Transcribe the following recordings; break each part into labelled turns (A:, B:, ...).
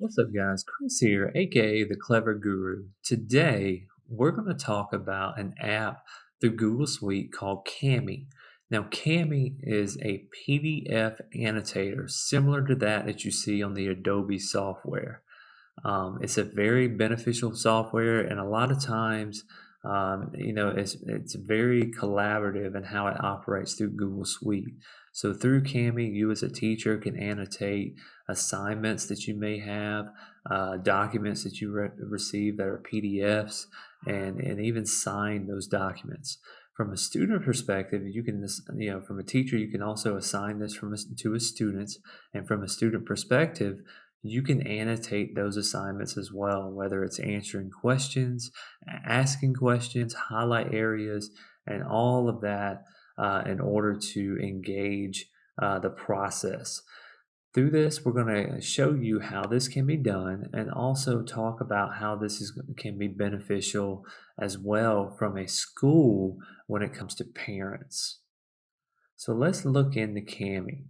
A: What's up, guys? Chris here, aka the Clever Guru. Today, we're going to talk about an app through Google Suite called Kami. Now, Kami is a PDF annotator similar to that you see on the Adobe software. It's a very beneficial software, and a lot of times, it's very collaborative in how it operates through Google Suite. So through Kami, you as a teacher can annotate assignments that you may have, documents that you receive that are PDFs, and even sign those documents. From a student perspective, you can, from a teacher, you can also assign this to a student, and from a student perspective, you can annotate those assignments as well, whether it's answering questions, asking questions, highlight areas, and all of that in order to engage the process. Through this, we're going to show you how this can be done and also talk about how can be beneficial as well from a school when it comes to parents. So let's look into Kami.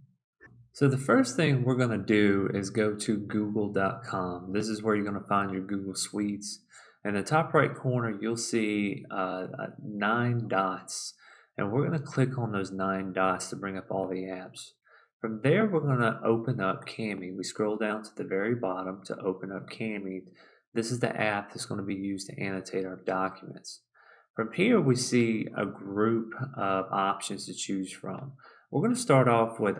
A: So the first thing we're going to do is go to google.com. This is where you're going to find your Google Suites. In the top right corner, you'll see 9 dots, and we're going to click on those 9 dots to bring up all the apps. From there, we're going to open up Kami. We scroll down to the very bottom to open up Kami. This is the app that's going to be used to annotate our documents. From here, we see a group of options to choose from. We're going to start off with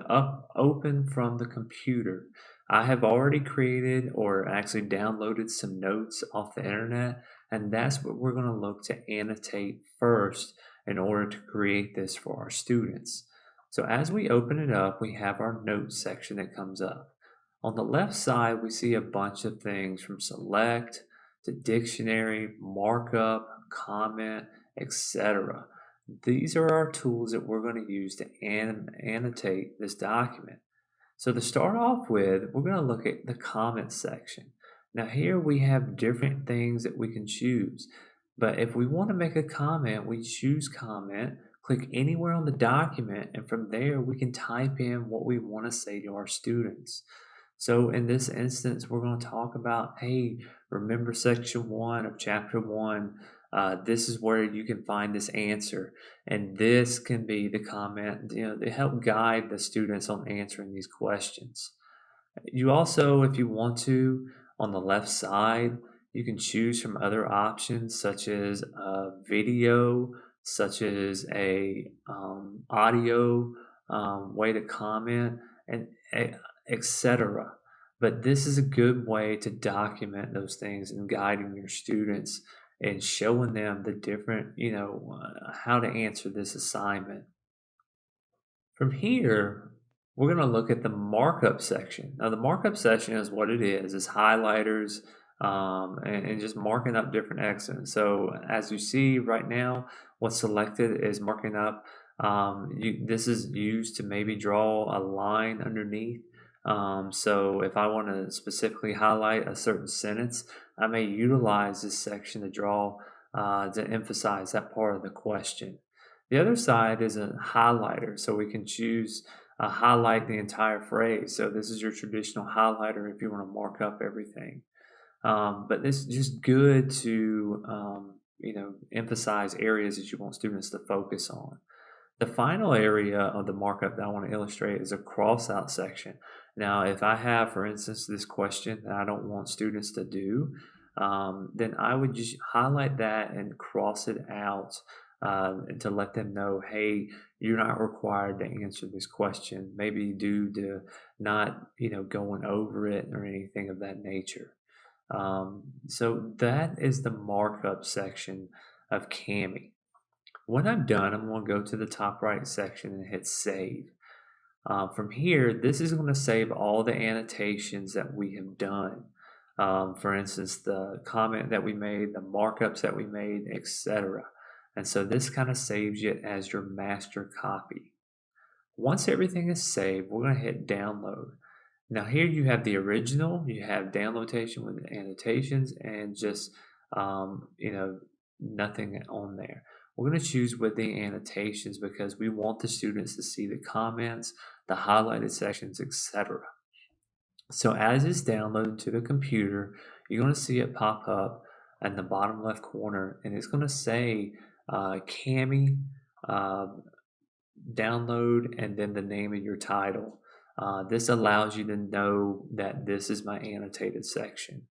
A: open from the computer. I have already created or actually downloaded some notes off the internet, and that's what we're going to look to annotate first in order to create this for our students. So as we open it up, we have our notes section that comes up. On the left side, we see a bunch of things from select to dictionary, markup, comment, etc. These are our tools that we're going to use to annotate this document. So to start off with, we're going to look at the comment section. Now here we have different things that we can choose. But if we want to make a comment, we choose comment, click anywhere on the document, and from there we can type in what we want to say to our students. So in this instance, we're going to talk about, hey, remember section 1 of chapter 1. This is where you can find this answer. And this can be the comment, to help guide the students on answering these questions. You also, if you want to, on the left side, you can choose from other options such as a video, such as a audio way to comment, and etc. But this is a good way to document those things and guiding your students and showing them the different, how to answer this assignment. From here, we're going to look at the markup section. Now, the markup section is what it is highlighters and just marking up different accents. So as you see right now, what's selected is marking up. This is used to maybe draw a line underneath. So if I want to specifically highlight a certain sentence, I may utilize this section to draw to emphasize that part of the question. The other side is a highlighter, so we can choose highlight the entire phrase. So this is your traditional highlighter if you want to mark up everything. But this is just good to emphasize areas that you want students to focus on. The final area of the markup that I want to illustrate is a cross-out section. Now, if I have, for instance, this question that I don't want students to do, then I would just highlight that and cross it out to let them know, hey, you're not required to answer this question, maybe due to not, going over it or anything of that nature. So that is the markup section of Kami. When I'm done, I'm going to go to the top right section and hit save. From here, this is going to save all the annotations that we have done. For instance, the comment that we made, the markups that we made, etc. And so this kind of saves it as your master copy. Once everything is saved, we're going to hit download. Now here you have the original, you have downloadation with annotations and just, nothing on there. We're going to choose with the annotations because we want the students to see the comments, the highlighted sections, etc. So as it's downloaded to the computer, you're going to see it pop up in the bottom left corner, and it's going to say Kami uh, download and then the name of your title. This allows you to know that this is my annotated section.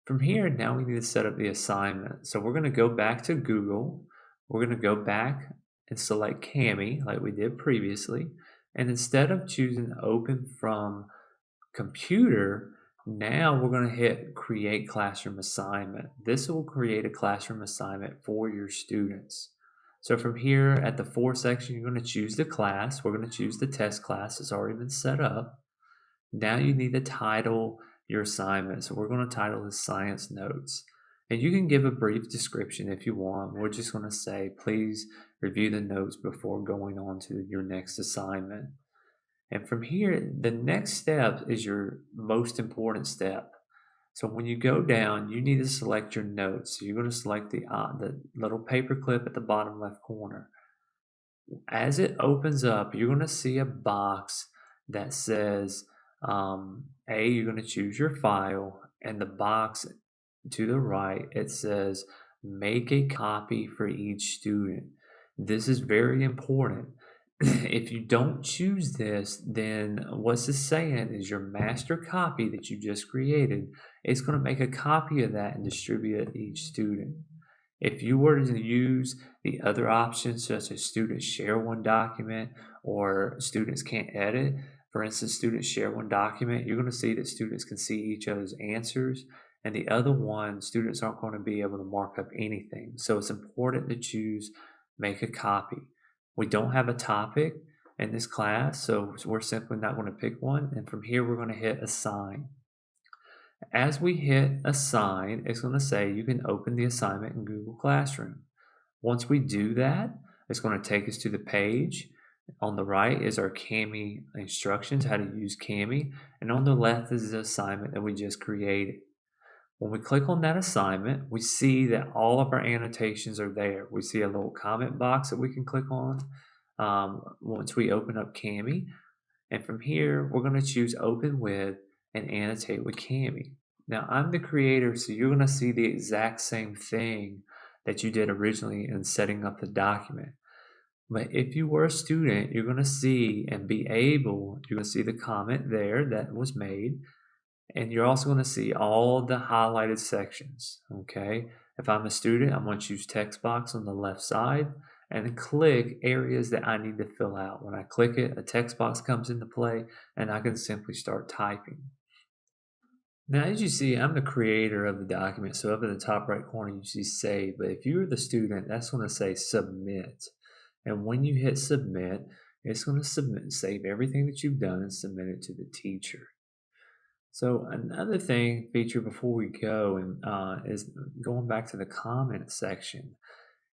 A: From here, now we need to set up the assignment. So we're going to go back to Google. We're going to go back and select Kami like we did previously. And instead of choosing open from computer, now we're going to hit create classroom assignment. This will create a classroom assignment for your students. So from here at the for section, you're going to choose the class. We're going to choose the test class. It's already been set up. Now you need to title your assignment. So we're going to title this Science Notes. And you can give a brief description if you want. We're just going to say, please review the notes before going on to your next assignment. And from here, the next step is your most important step. So when you go down, you need to select your notes. So you're going to select the little paper clip at the bottom left corner. As it opens up, you're going to see a box that says, you're going to choose your file, and the box to the right, it says, make a copy for each student. This is very important. If you don't choose this, then what's this saying is your master copy that you just created, it's going to make a copy of that and distribute it to each student. If you were to use the other options, such as students share one document or students can't edit, for instance, students share one document, you're going to see that students can see each other's answers, and the other one, students aren't going to be able to mark up anything. So it's important to choose make a copy. We don't have a topic in this class, so we're simply not going to pick one. And from here, we're going to hit assign. As we hit assign, it's going to say you can open the assignment in Google Classroom. Once we do that, it's going to take us to the page. On the right is our Kami instructions, how to use Kami. And on the left is the assignment that we just created. When we click on that assignment, we see that all of our annotations are there. We see a little comment box that we can click on once we open up Kami. And from here, we're going to choose Open With and Annotate with Kami. Now, I'm the creator, so you're going to see the exact same thing that you did originally in setting up the document. But if you were a student, you're going to see and be able, you're going to see the comment there that was made. And you're also going to see all the highlighted sections, okay? If I'm a student, I'm going to choose text box on the left side and click areas that I need to fill out. When I click it, a text box comes into play and I can simply start typing. Now, as you see, I'm the creator of the document, so up in the top right corner, you see save. But if you're the student, that's going to say submit. And when you hit submit, it's going to save everything that you've done and submit it to the teacher. So another feature before we go is going back to the comment section.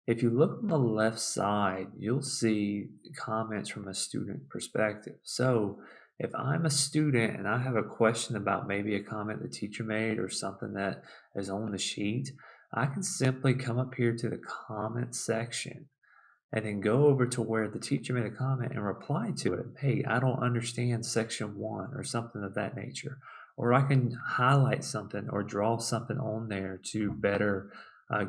A: If you look on the left side, you'll see comments from a student perspective. So if I'm a student and I have a question about maybe a comment the teacher made or something that is on the sheet, I can simply come up here to the comment section and then go over to where the teacher made a comment and reply to it. Hey, I don't understand section 1 or something of that nature. Or I can highlight something or draw something on there to better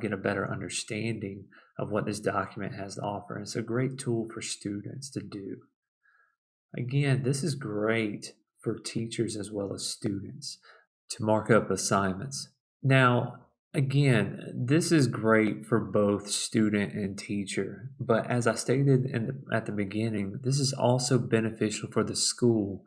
A: get a better understanding of what this document has to offer. It's a great tool for students to do. Again, this is great for teachers as well as students to mark up assignments. Now, again, this is great for both student and teacher, but as I stated at the beginning, this is also beneficial for the school,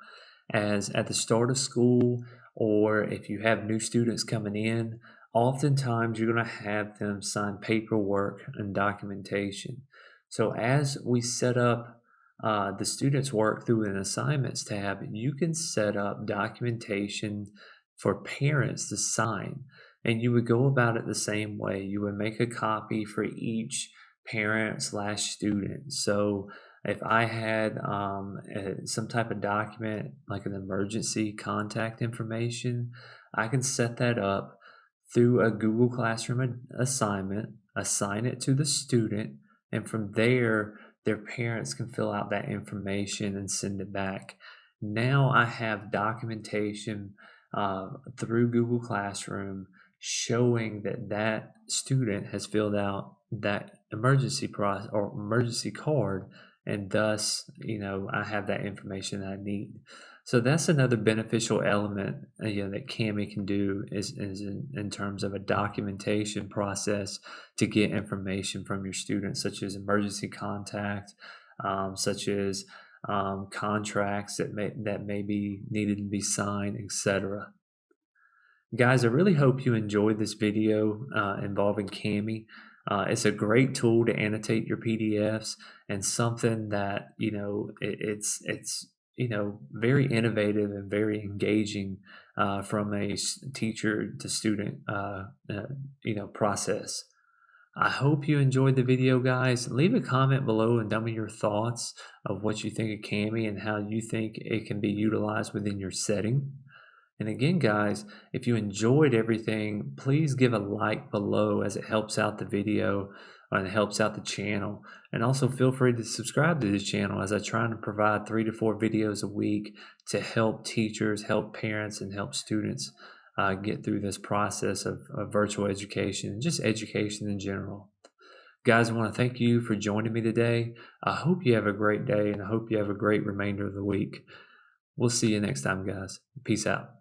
A: as at the start of school or if you have new students coming in, oftentimes you're going to have them sign paperwork and documentation. So as we set up the students' work through an assignments tab, you can set up documentation for parents to sign. And you would go about it the same way. You would make a copy for each parent/student. So if I had some type of document like an emergency contact information, I can set that up through a Google Classroom assignment, assign it to the student, and from there, their parents can fill out that information and send it back. Now I have documentation through Google Classroom showing that that student has filled out that emergency process or emergency card, and thus, I have that information I need. So that's another beneficial element, that Kami can do is in terms of a documentation process to get information from your students, such as emergency contact, such as contracts that may be needed to be signed, etc. Guys, I really hope you enjoyed this video involving Kami. It's a great tool to annotate your PDFs and something that it's very innovative and very engaging from a teacher to student process. I hope you enjoyed the video, guys. Leave a comment below and tell me your thoughts of what you think of Kami and how you think it can be utilized within your setting. And again, guys, if you enjoyed everything, please give a like below as it helps out the video and it helps out the channel. And also feel free to subscribe to this channel as I try to provide 3 to 4 videos a week to help teachers, help parents, and help students get through this process of virtual education and just education in general. Guys, I want to thank you for joining me today. I hope you have a great day and I hope you have a great remainder of the week. We'll see you next time, guys. Peace out.